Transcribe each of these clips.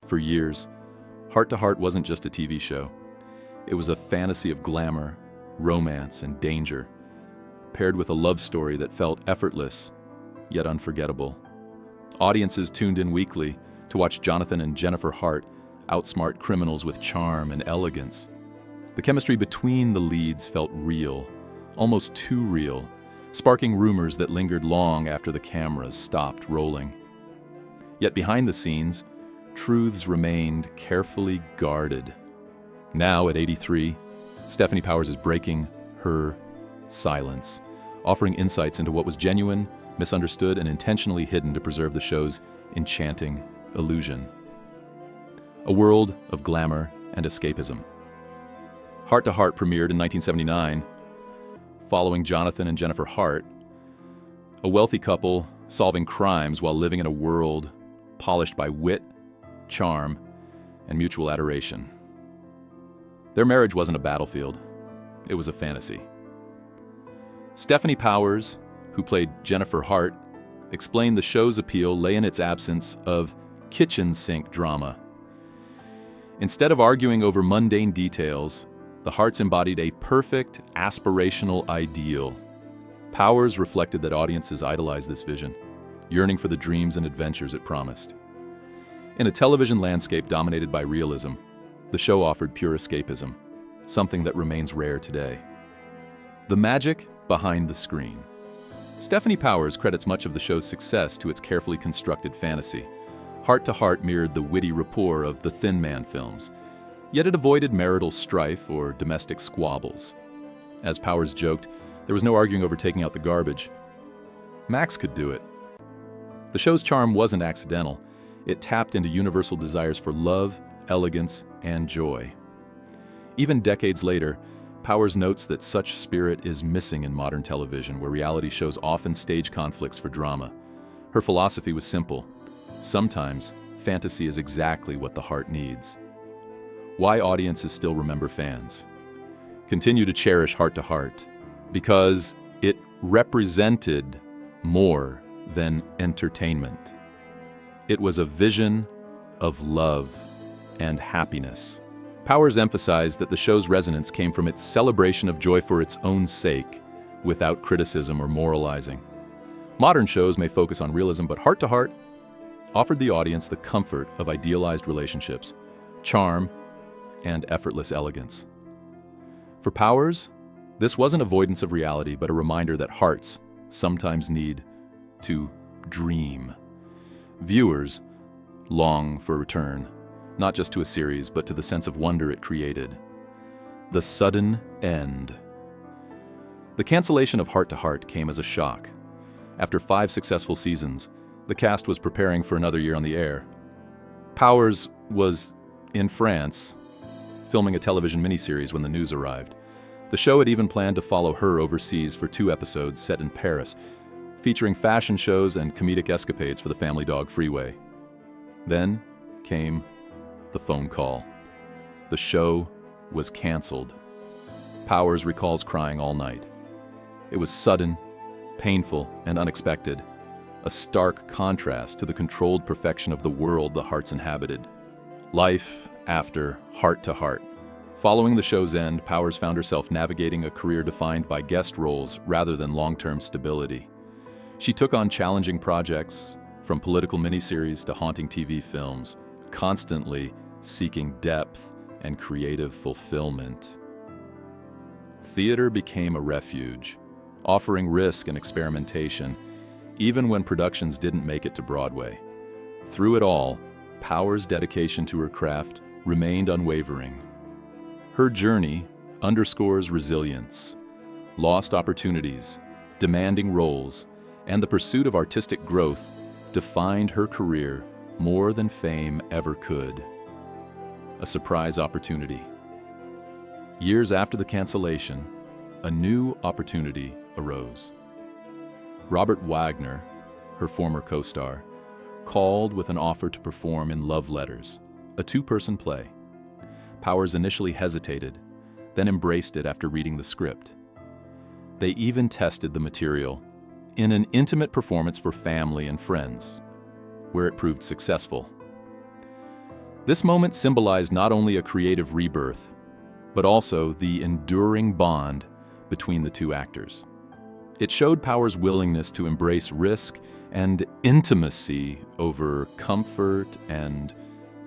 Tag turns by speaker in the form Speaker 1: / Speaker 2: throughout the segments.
Speaker 1: For years, Heart to Heart wasn't just a TV show. It was a fantasy of glamour, romance, and danger, paired with a love story that felt effortless, yet unforgettable. Audiences tuned in weekly to watch Jonathan and Jennifer Hart outsmart criminals with charm and elegance. The chemistry between the leads felt real, almost too real, sparking rumors that lingered long after the cameras stopped rolling. Yet behind the scenes, truths remained carefully guarded. Now, at 83, Stefanie Powers is breaking her silence, offering insights into what was genuine, misunderstood, and intentionally hidden to preserve the show's enchanting illusion. A world of glamour and escapism. Heart to Heart premiered in 1979, following Jonathan and Jennifer Hart, a wealthy couple solving crimes while living in a world polished by wit, charm, and mutual adoration. Their marriage wasn't a battlefield, it was a fantasy. Stefanie Powers, who played Jennifer Hart, explained the show's appeal lay in its absence of kitchen sink drama. Instead of arguing over mundane details, the Harts embodied a perfect, aspirational ideal. Powers reflected that audiences idolized this vision, yearning for the dreams and adventures it promised. In a television landscape dominated by realism, the show offered pure escapism, something that remains rare today. The magic behind the screen. Stefanie Powers credits much of the show's success to its carefully constructed fantasy. Heart to Heart mirrored the witty rapport of the Thin Man films, yet it avoided marital strife or domestic squabbles. As Powers joked, there was no arguing over taking out the garbage. Max could do it. The show's charm wasn't accidental. It tapped into universal desires for love, elegance, and joy. Even decades later, Powers notes that such spirit is missing in modern television, where reality shows often stage conflicts for drama. Her philosophy was simple. Sometimes, fantasy is exactly what the heart needs. Why audiences still remember fans. Continue to cherish Heart to Heart, because it represented more than entertainment. It was a vision of love and happiness. Powers emphasized that the show's resonance came from its celebration of joy for its own sake, without criticism or moralizing. Modern shows may focus on realism, but Heart to Heart offered the audience the comfort of idealized relationships, charm, and effortless elegance. For Powers, this wasn't avoidance of reality, but a reminder that hearts sometimes need to dream. Viewers long for return, not just to a series, but to the sense of wonder it created. The sudden end. The cancellation of Heart to Heart came as a shock. After 5 successful seasons, the cast was preparing for another year on the air. Powers was in France, filming a television miniseries when the news arrived. The show had even planned to follow her overseas for 2 episodes set in Paris, featuring fashion shows and comedic escapades for the family dog Freeway. Then came the phone call. The show was canceled. Powers recalls crying all night. It was sudden, painful, and unexpected, a stark contrast to the controlled perfection of the world the Harts inhabited. Life after Heart to Heart. Following the show's end, Powers found herself navigating a career defined by guest roles rather than long-term stability. She took on challenging projects, from political miniseries to haunting TV films, constantly seeking depth and creative fulfillment. Theater became a refuge, offering risk and experimentation, even when productions didn't make it to Broadway. Through it all, Powers' dedication to her craft remained unwavering. Her journey underscores resilience, lost opportunities, demanding roles, and the pursuit of artistic growth defined her career more than fame ever could. A surprise opportunity. Years after the cancellation, a new opportunity arose. Robert Wagner, her former co-star, called with an offer to perform in Love Letters, a 2-person play. Powers initially hesitated, then embraced it after reading the script. They even tested the material in an intimate performance for family and friends, where it proved successful. This moment symbolized not only a creative rebirth, but also the enduring bond between the two actors. It showed Powers' willingness to embrace risk and intimacy over comfort and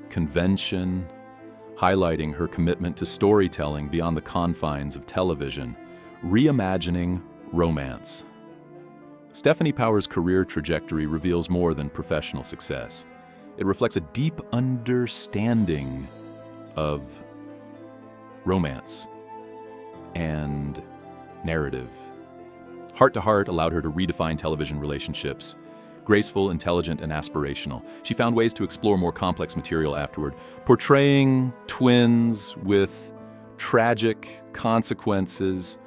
Speaker 1: convention, highlighting her commitment to storytelling beyond the confines of television, reimagining romance. Stefanie Powers' career trajectory reveals more than professional success. It reflects a deep understanding of romance and narrative. Heart to Heart allowed her to redefine television relationships. Graceful, intelligent, and aspirational, she found ways to explore more complex material afterward, portraying twins with tragic consequences,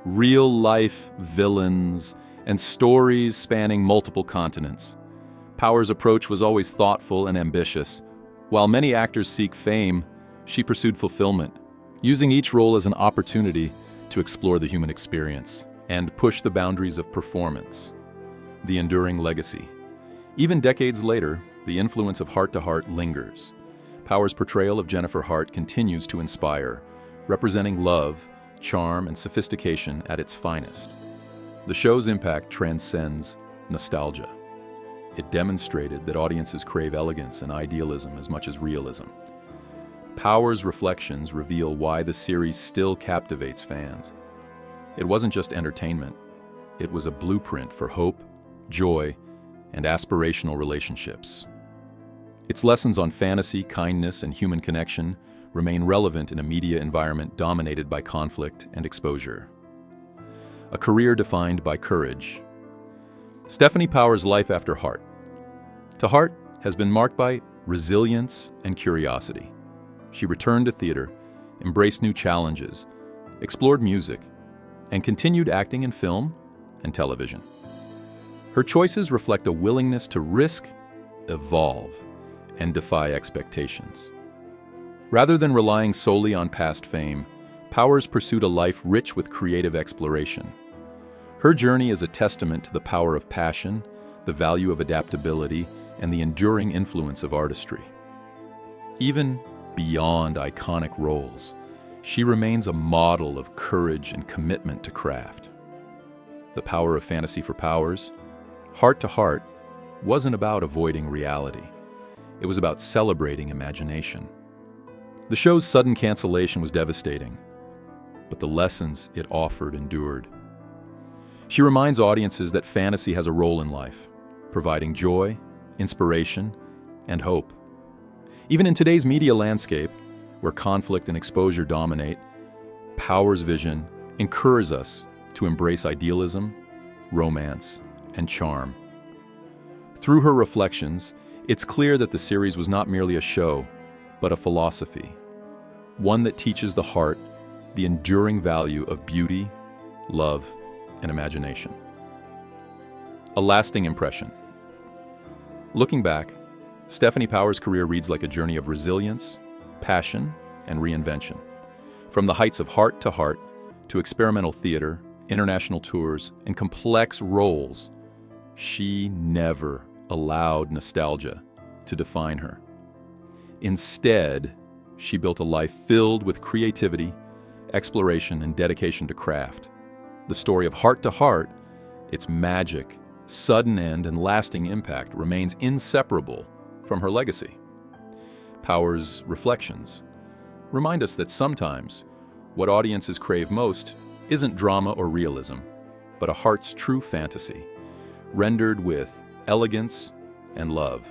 Speaker 1: real-life villains, and stories spanning multiple continents. Powers' approach was always thoughtful and ambitious. While many actors seek fame, she pursued fulfillment, using each role as an opportunity to explore the human experience and push the boundaries of performance. The enduring legacy. Even decades later, the influence of Heart to Heart lingers. Powers' portrayal of Jennifer Hart continues to inspire, representing love, charm, and sophistication at its finest. The show's impact transcends nostalgia. It demonstrated that audiences crave elegance and idealism as much as realism. Powers' reflections reveal why the series still captivates fans. It wasn't just entertainment. It was a blueprint for hope, joy, and aspirational relationships. Its lessons on fantasy, kindness, and human connection remain relevant in a media environment dominated by conflict and exposure. A career defined by courage. Stefanie Powers' life after Heart. To Heart has been marked by resilience and curiosity. She returned to theater, embraced new challenges, explored music, and continued acting in film and television. Her choices reflect a willingness to risk, evolve, and defy expectations. Rather than relying solely on past fame, Powers pursued a life rich with creative exploration. Her journey is a testament to the power of passion, the value of adaptability, and the enduring influence of artistry. Even beyond iconic roles, she remains a model of courage and commitment to craft. The power of fantasy for Powers, Heart to Heart, wasn't about avoiding reality. It was about celebrating imagination. The show's sudden cancellation was devastating, but the lessons it offered endured. She reminds audiences that fantasy has a role in life, providing joy, inspiration, and hope. Even in today's media landscape, where conflict and exposure dominate, Powers' vision encourages us to embrace idealism, romance, and charm. Through her reflections, it's clear that the series was not merely a show, but a philosophy, one that teaches the heart the enduring value of beauty, love, and imagination. A lasting impression. Looking back, Stefanie Powers' career reads like a journey of resilience, passion, and reinvention. From the heights of Heart to Heart to experimental theater, international tours, and complex roles, she never allowed nostalgia to define her. Instead, she built a life filled with creativity, exploration, and dedication to craft. The story of Heart to Heart, its magic, sudden end, and lasting impact remains inseparable from her legacy. Powers' reflections remind us that sometimes what audiences crave most isn't drama or realism, but a heart's true fantasy, rendered with elegance and love.